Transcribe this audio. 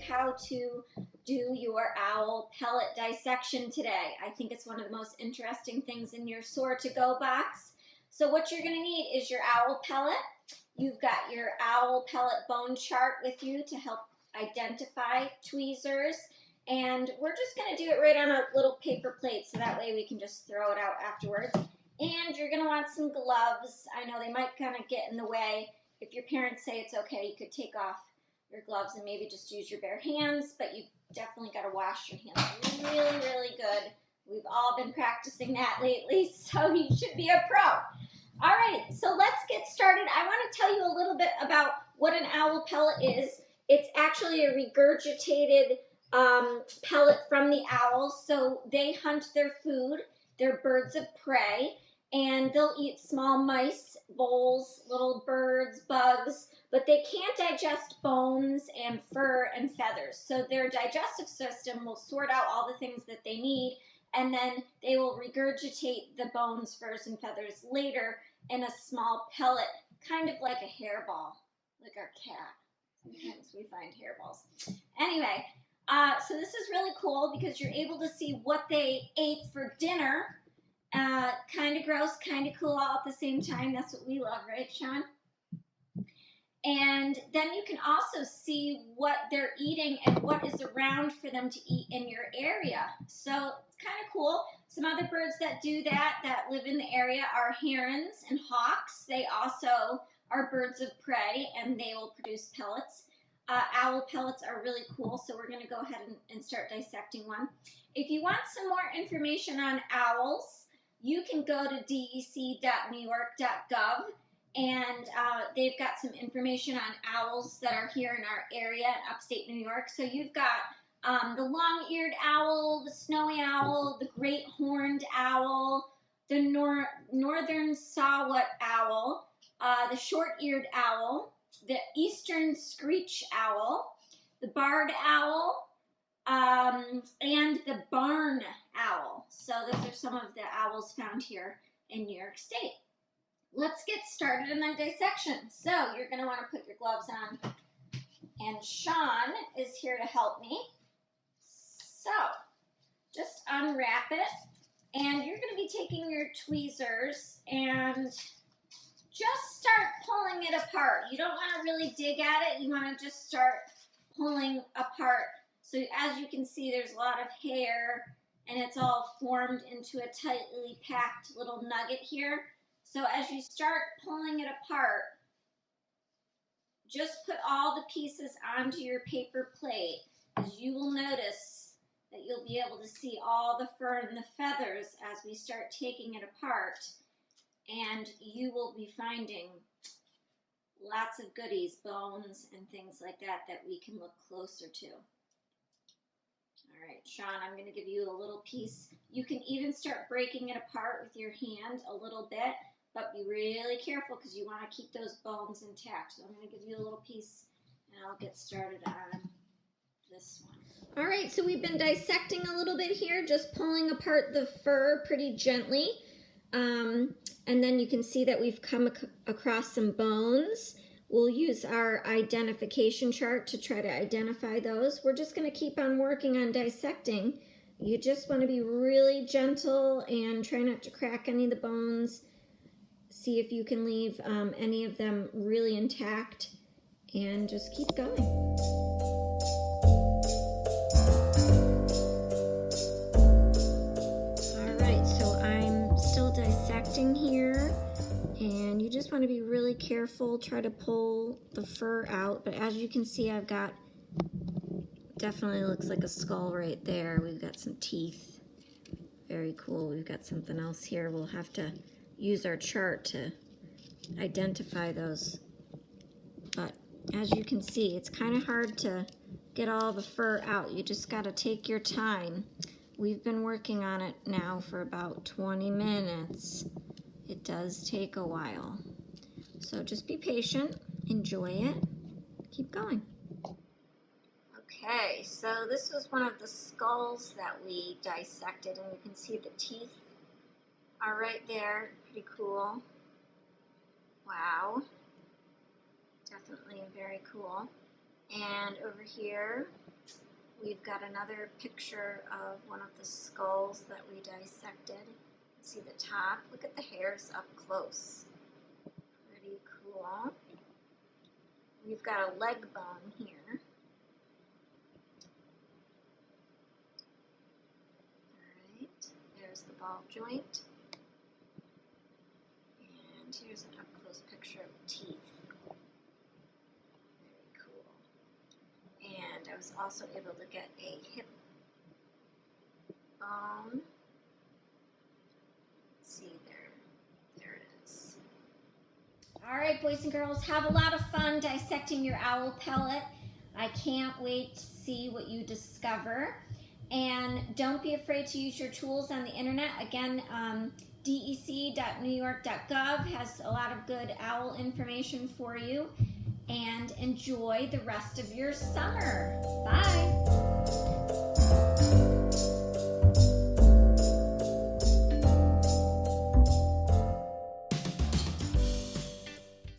how to do your owl pellet dissection today. I think it's one of the most interesting things in your Soar to Go box. So what you're going to need is your owl pellet. You've got your owl pellet bone chart with you to help identify tweezers. And we're just going to do it right on a little paper plate so that way we can just throw it out afterwards. And you're going to want some gloves. I know they might kind of get in the way. If your parents say it's okay, you could take off your gloves and maybe just use your bare hands, but you definitely got to wash your hands really, really good. We've all been practicing that lately, so you should be a pro. All right, so let's get started. I want to tell you a little bit about what an owl pellet is. It's actually a regurgitated pellet from the owls. So they hunt their food. They're birds of prey, and they'll eat small mice, voles, little birds, bugs, but they can't digest bones and fur and feathers. So their digestive system will sort out all the things that they need, and then they will regurgitate the bones, furs, and feathers later in a small pellet, kind of like a hairball, like our cat. Sometimes we find hairballs. Anyway, so this is really cool because you're able to see what they ate for dinner. Kind of gross, kind of cool all at the same time. That's what we love, right, Sean? And then you can also see what they're eating and what is around for them to eat in your area. So it's kind of cool. Some other birds that do that live in the area are herons and hawks. They also are birds of prey, and they will produce pellets. Owl pellets are really cool, so we're going to go ahead and start dissecting one. If you want some more information on owls, you can go to dec.newyork.gov, and they've got some information on owls that are here in our area in upstate New York. So you've got the long-eared owl, the snowy owl, the great horned owl, the northern saw-whet owl, the short-eared owl, the eastern screech owl, the barred owl, and the barn owl. So those are some of the owls found here in New York State. Let's get started in the dissection. So you're going to want to put your gloves on, and Sean is here to help me. So just unwrap it, and you're going to be taking your tweezers and just start pulling it apart. You don't want to really dig at it. You want to just start pulling apart. So as you can see, there's a lot of hair, and it's all formed into a tightly packed little nugget here. So as you start pulling it apart, just put all the pieces onto your paper plate, as you will notice that you'll be able to see all the fur and the feathers as we start taking it apart. And you will be finding lots of goodies, bones and things like that we can look closer to. All right, Sean, I'm going to give you a little piece. You can even start breaking it apart with your hand a little bit, but be really careful because you want to keep those bones intact. So I'm going to give you a little piece, and I'll get started on this one. All right, so we've been dissecting a little bit here, just pulling apart the fur pretty gently. And then you can see that we've come across some bones. We'll use our identification chart to try to identify those. We're just going to keep on working on dissecting. You just want to be really gentle and try not to crack any of the bones. See if you can leave any of them really intact, and just keep going. Here, and you just want to be really careful, try to pull the fur out, but as you can see, I've got, definitely looks like a skull right there. We've got some teeth, very cool. We've got something else here. We'll have to use our chart to identify those, but as you can see, it's kind of hard to get all the fur out. You just got to take your time. We've been working on it now for about 20 minutes. It does take a while. So just be patient, enjoy it, keep going. Okay, so this was one of the skulls that we dissected, and you can see the teeth are right there. Pretty cool. Wow. Definitely very cool. And over here, We've got another picture of one of the skulls that we dissected. See the top? Look at the hairs up close. Pretty cool. We've got a leg bone here. Alright, there's the ball joint. And here's an up close picture of the teeth. And I was also able to get a hip bone. Let's see there it is. All right, boys and girls, have a lot of fun dissecting your owl pellet. I can't wait to see what you discover. And don't be afraid to use your tools on the internet. Again, dec.newyork.gov has a lot of good owl information for you. And enjoy the rest of your summer. Bye.